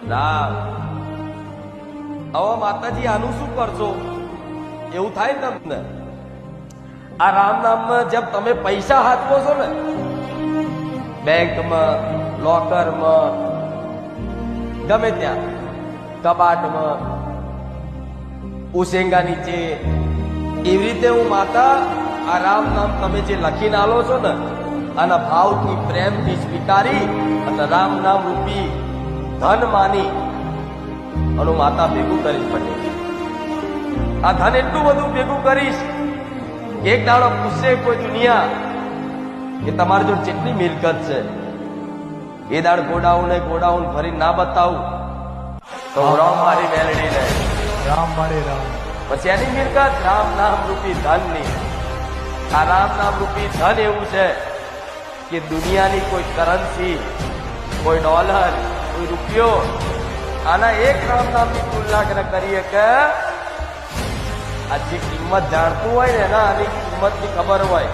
રામ હવે માતાજી આનું શું કરશો એવું થાય તમને આ રામ નામમાં જેમ તમે પૈસા હાથવો છો ને બેંકમાં લોકરમાં ગમે ત્યાં કબાટમાં ઉસેંગા નીચે એવી રીતે હું માતા આ રામ નામ તમે જે લખીને આલો છો ને આના ભાવથી પ્રેમથી સ્વીકારી અને રામ નામ રૂપી ધન માની અને માતા ભેગું કરીશ પટેલ આ ધન એટલું બધું ભેગું કરીશ કે એક દાડો પૂછશે કોઈ દુનિયા કે તમારી જોડે જેટલી મિલકત છે એ દાડ ગોડાઉન ફરી ના બતાવું તો રામ મારી મેલડી ને રામ મારે રામ પછી એની મિલકત રામ નામ રૂપી ધન ની આ રામ નામ રૂપી ધન એવું છે કે દુનિયાની કોઈ કરન્સી કોઈ ડોલર કોઈ રૂપિયો આના એક રામ નામની તુલના કરીએ કે આ જે કિંમત જાણતું હોય ને એના આની કિંમતની ખબર હોય